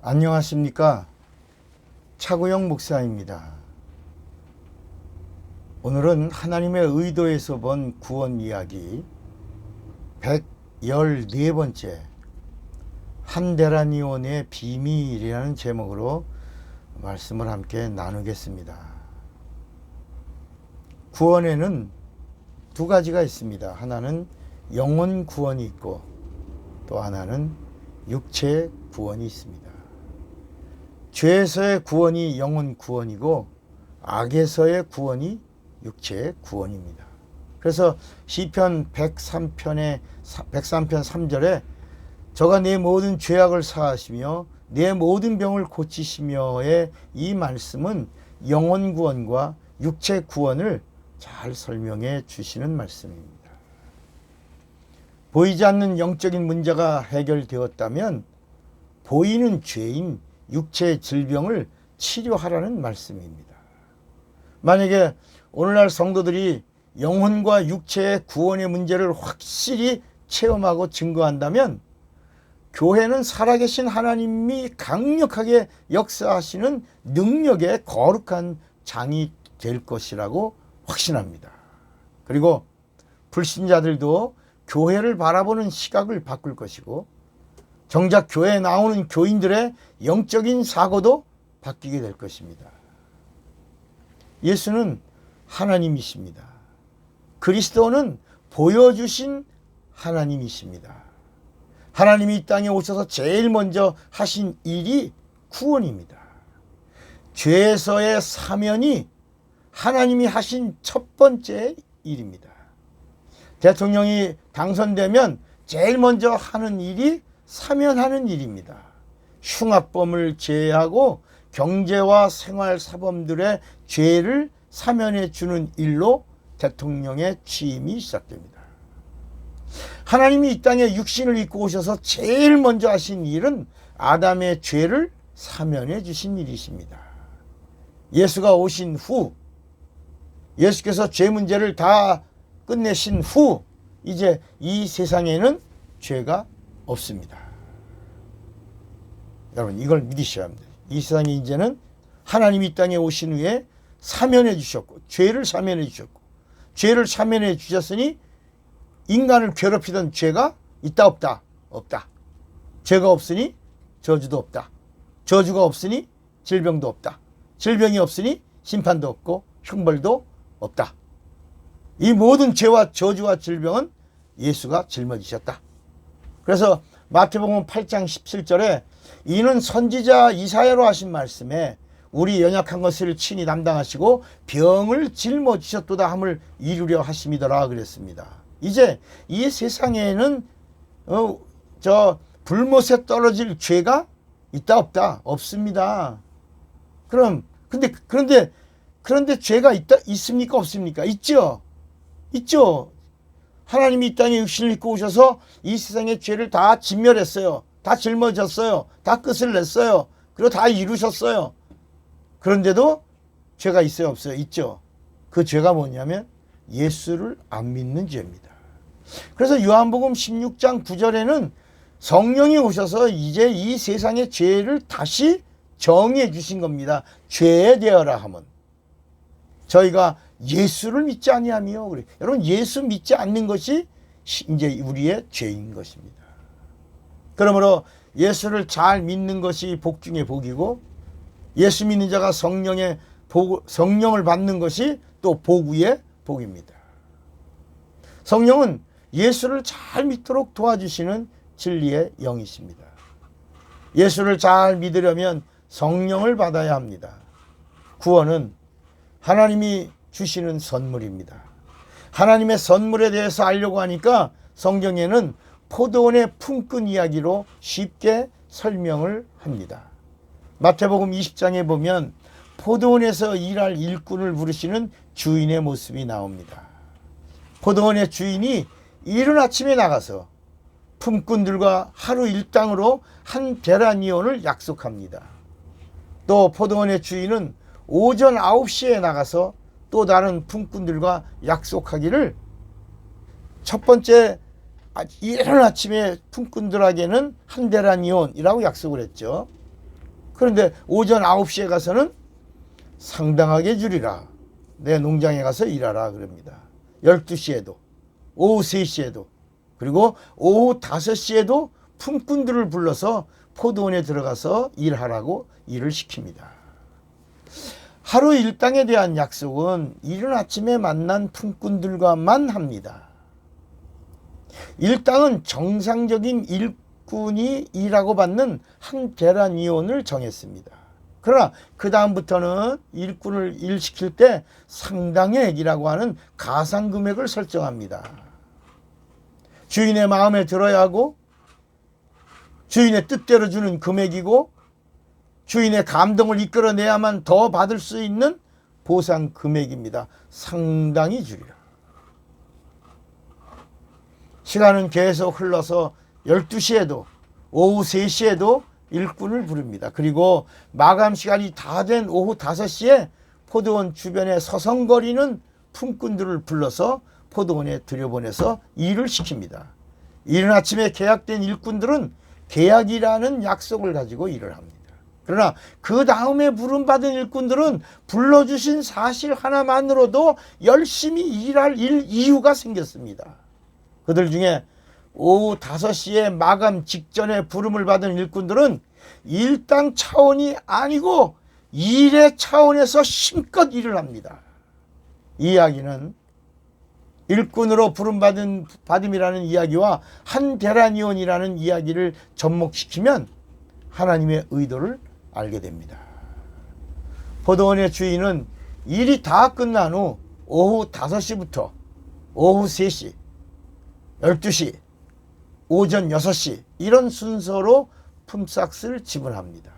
안녕하십니까. 차구영 목사입니다. 오늘은 하나님의 의도에서 본 구원 이야기 114번째 한데라니온의 비밀이라는 제목으로 말씀을 함께 나누겠습니다. 구원에는 두 가지가 있습니다. 하나는 영혼 구원이 있고 또 하나는 육체 구원이 있습니다. 죄에서의 구원이 영혼 구원이고 악에서의 구원이 육체 구원입니다. 그래서 시편 103편 3절에 저가 내 모든 죄악을 사하시며 내 모든 병을 고치시며의 이 말씀은 영혼 구원과 육체 구원을 잘 설명해 주시는 말씀입니다. 보이지 않는 영적인 문제가 해결되었다면 보이는 죄인 육체의 질병을 치료하라는 말씀입니다. 만약에 오늘날 성도들이 영혼과 육체의 구원의 문제를 확실히 체험하고 증거한다면 교회는 살아계신 하나님이 강력하게 역사하시는 능력의 거룩한 장이 될 것이라고 확신합니다. 그리고 불신자들도 교회를 바라보는 시각을 바꿀 것이고 정작 교회에 나오는 교인들의 영적인 사고도 바뀌게 될 것입니다. 예수는 하나님이십니다. 그리스도는 보여주신 하나님이십니다. 하나님이 이 땅에 오셔서 제일 먼저 하신 일이 구원입니다. 죄에서의 사면이 하나님이 하신 첫 번째 일입니다. 대통령이 당선되면 제일 먼저 하는 일이 사면하는 일입니다. 흉악범을 제외하고 경제와 생활 사범들의 죄를 사면해 주는 일로 대통령의 취임이 시작됩니다. 하나님이 이 땅에 육신을 입고 오셔서 제일 먼저 하신 일은 아담의 죄를 사면해 주신 일이십니다. 예수가 오신 후, 예수께서 죄 문제를 다 끝내신 후 이제 이 세상에는 죄가 없습니다. 여러분 이걸 믿으셔야 합니다. 이 세상에 이제는 하나님이 이 땅에 오신 후에 사면해 주셨고 죄를 사면해 주셨고 죄를 사면해 주셨으니 인간을 괴롭히던 죄가 있다 없다? 없다. 죄가 없으니 저주도 없다. 저주가 없으니 질병도 없다. 질병이 없으니 심판도 없고 형벌도 없다. 이 모든 죄와 저주와 질병은 예수가 짊어지셨다. 그래서 마태복음 8장 17절에 이는 선지자 이사야로 하신 말씀에 우리 연약한 것을 친히 담당하시고 병을 짊어지셨도다 함을 이루려 하심이더라 그랬습니다. 이제 이 세상에는 불못에 떨어질 죄가 있다 없다? 없습니다. 그런데 죄가 있습니까 없습니까? 있죠. 있죠. 하나님이 이 땅에 육신을 입고 오셔서 이 세상의 죄를 다 진멸했어요. 다 짊어졌어요. 다 끝을 냈어요. 그리고 다 이루셨어요. 그런데도 죄가 있어요 없어요? 있죠. 그 죄가 뭐냐면 예수를 안 믿는 죄입니다. 그래서 요한복음 16장 9절에는 성령이 오셔서 이제 이 세상의 죄를 다시 정의해 주신 겁니다. 죄에 대하라 하면 저희가 예수를 믿지 아니하며 그래. 여러분 예수 믿지 않는 것이 이제 우리의 죄인 것입니다. 그러므로 예수를 잘 믿는 것이 복 중의 복이고 예수 믿는 자가 성령을 받는 것이 또 복 위의 복입니다. 성령은 예수를 잘 믿도록 도와주시는 진리의 영이십니다. 예수를 잘 믿으려면 성령을 받아야 합니다. 구원은 하나님이 주시는 선물입니다. 하나님의 선물에 대해서 알려고 하니까 성경에는 포도원의 품꾼 이야기로 쉽게 설명을 합니다. 마태복음 20장에 보면 포도원에서 일할 일꾼을 부르시는 주인의 모습이 나옵니다. 포도원의 주인이 이른 아침에 나가서 품꾼들과 하루 일당으로 한 데나리온을 약속합니다. 또 포도원의 주인은 오전 9시에 나가서 또 다른 품꾼들과 약속하기를 첫 번째 이른 아침에 품꾼들에게는 한 데나리온이라고 약속을 했죠. 그런데 오전 9시에 가서는 상당하게 주리라. 내 농장에 가서 일하라 그럽니다. 12시에도, 오후 3시에도, 그리고 오후 5시에도 품꾼들을 불러서 포도원에 들어가서 일하라고 일을 시킵니다. 하루 일당에 대한 약속은 이른 아침에 만난 품꾼들과만 합니다. 일당은 정상적인 일꾼이 일하고 받는 한 데나니온을 정했습니다. 그러나 그 다음부터는 일꾼을 일시킬 때 상당액이라고 하는 가상금액을 설정합니다. 주인의 마음에 들어야 하고 주인의 뜻대로 주는 금액이고 주인의 감동을 이끌어내야만 더 받을 수 있는 보상 금액입니다. 상당히 주리라. 시간은 계속 흘러서 12시에도 오후 3시에도 일꾼을 부릅니다. 그리고 마감 시간이 다 된 오후 5시에 포도원 주변에 서성거리는 품꾼들을 불러서 포도원에 들여보내서 일을 시킵니다. 이른 아침에 계약된 일꾼들은 계약이라는 약속을 가지고 일을 합니다. 그러나 그 다음에 부름받은 일꾼들은 불러주신 사실 하나만으로도 열심히 일할 이유가 생겼습니다. 그들 중에 오후 5시에 마감 직전에 부름을 받은 일꾼들은 일당 차원이 아니고 일의 차원에서 힘껏 일을 합니다. 이 이야기는 일꾼으로 부름받음이라는 이야기와 한 데나니온이라는 이야기를 접목시키면 하나님의 의도를 알게 됩니다. 포도원의 주인은 일이 다 끝난 후 오후 5시부터 오후 3시, 12시, 오전 6시 이런 순서로 품삯을 지불합니다.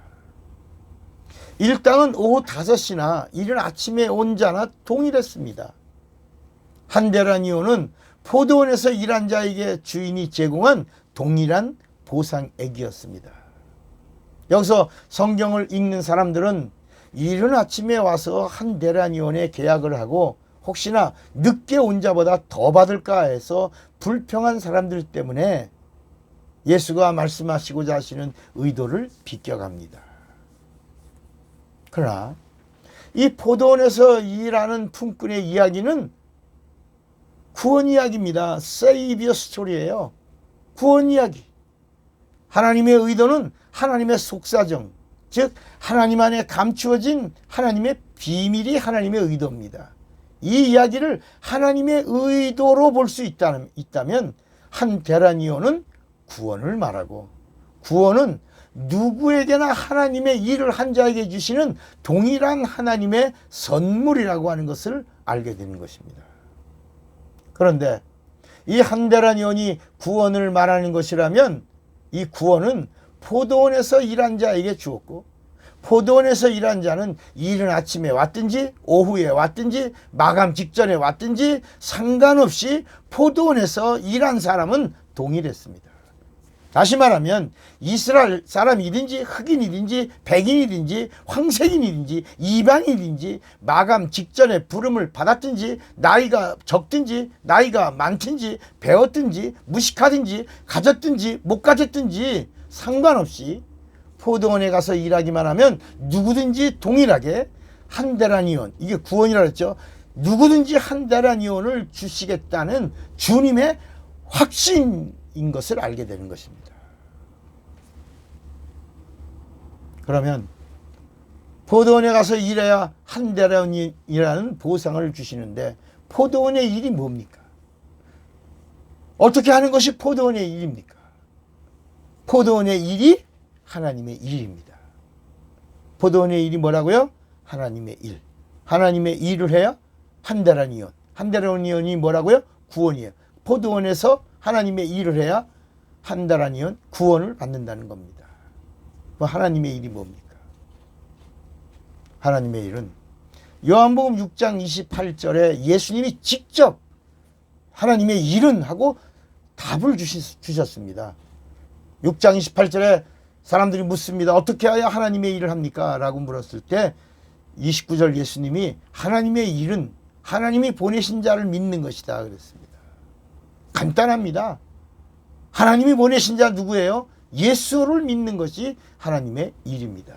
일당은 오후 5시나 이른 아침에 온 자나 동일했습니다. 한 데나니온은 포도원에서 일한 자에게 주인이 제공한 동일한 보상액이었습니다. 여기서 성경을 읽는 사람들은 이른 아침에 와서 한 데나니온에 계약을 하고 혹시나 늦게 온 자보다 더 받을까 해서 불평한 사람들 때문에 예수가 말씀하시고자 하시는 의도를 비껴갑니다. 그러나 이 포도원에서 일하는 품꾼의 이야기는 구원 이야기입니다. 세이비어 스토리예요. 구원 이야기. 하나님의 의도는 하나님의 속사정, 즉 하나님 안에 감추어진 하나님의 비밀이 하나님의 의도입니다. 이 이야기를 하나님의 의도로 볼 수 있다면 한 데나니온은 구원을 말하고 구원은 누구에게나 하나님의 일을 한 자에게 주시는 동일한 하나님의 선물이라고 하는 것을 알게 되는 것입니다. 그런데 이 한 데나니온이 구원을 말하는 것이라면 이 구원은 포도원에서 일한 자에게 주었고 포도원에서 일한 자는 이른 아침에 왔든지 오후에 왔든지 마감 직전에 왔든지 상관없이 포도원에서 일한 사람은 동일했습니다. 다시 말하면 이스라엘 사람이든지 흑인이든지 백인이든지 황색인이든지 이방인이든지 마감 직전에 부름을 받았든지 나이가 적든지 나이가 많든지 배웠든지 무식하든지 가졌든지 못 가졌든지 상관없이 포도원에 가서 일하기만 하면 누구든지 동일하게 한 데나니온, 이게 구원이라고 했죠. 누구든지 한 데나니온을 주시겠다는 주님의 확신인 것을 알게 되는 것입니다. 그러면 포도원에 가서 일해야 한 데나니온이라는 보상을 주시는데 포도원의 일이 뭡니까? 어떻게 하는 것이 포도원의 일입니까? 포도원의 일이 하나님의 일입니다. 포도원의 일이 뭐라고요? 하나님의 일. 하나님의 일을 해야 한 데나니온. 한 데나니온이 뭐라고요? 구원이에요. 포도원에서 하나님의 일을 해야 한 데나니온 구원을 받는다는 겁니다. 하나님의 일이 뭡니까? 하나님의 일은 요한복음 6장 28절에 예수님이 직접 하나님의 일은 하고 답을 주셨습니다. 6장 28절에 사람들이 묻습니다. 어떻게 해야 하나님의 일을 합니까? 라고 물었을 때 29절 예수님이 하나님의 일은 하나님이 보내신 자를 믿는 것이다 그랬습니다. 간단합니다. 하나님이 보내신 자 누구예요? 예수를 믿는 것이 하나님의 일입니다.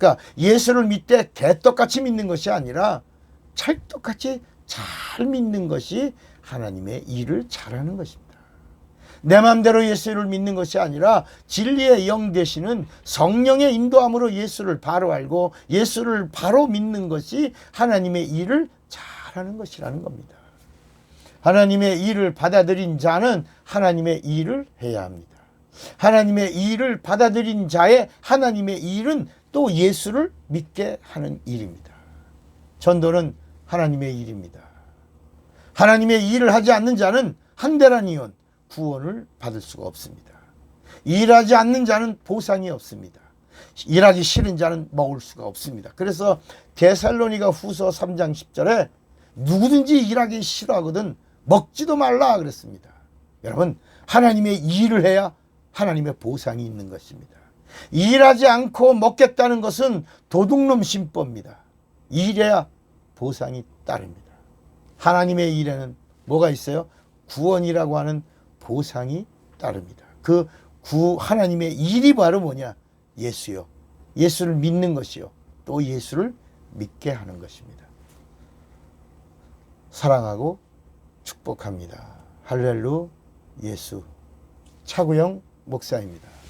그러니까 예수를 믿되 개떡같이 믿는 것이 아니라 찰떡같이 잘 믿는 것이 하나님의 일을 잘하는 것입니다. 내 마음대로 예수를 믿는 것이 아니라 진리의 영 되시는 성령의 인도함으로 예수를 바로 알고 예수를 바로 믿는 것이 하나님의 일을 잘하는 것이라는 겁니다. 하나님의 일을 받아들인 자는 하나님의 일을 해야 합니다. 하나님의 일을 받아들인 자의 하나님의 일은 또 예수를 믿게 하는 일입니다. 전도는 하나님의 일입니다. 하나님의 일을 하지 않는 자는 한대란 이혼, 구원을 받을 수가 없습니다. 일하지 않는 자는 보상이 없습니다. 일하기 싫은 자는 먹을 수가 없습니다. 그래서 데살로니가 후서 3장 10절에 누구든지 일하기 싫어하거든 먹지도 말라 그랬습니다. 여러분, 하나님의 일을 해야 하나님의 보상이 있는 것입니다. 일하지 않고 먹겠다는 것은 도둑놈 심보입니다. 일해야 보상이 따릅니다. 하나님의 일에는 뭐가 있어요? 구원이라고 하는 보상이 따릅니다. 하나님의 일이 바로 뭐냐? 예수요. 예수를 믿는 것이요. 또 예수를 믿게 하는 것입니다. 사랑하고 축복합니다. 할렐루 예수. 차구영 목사입니다.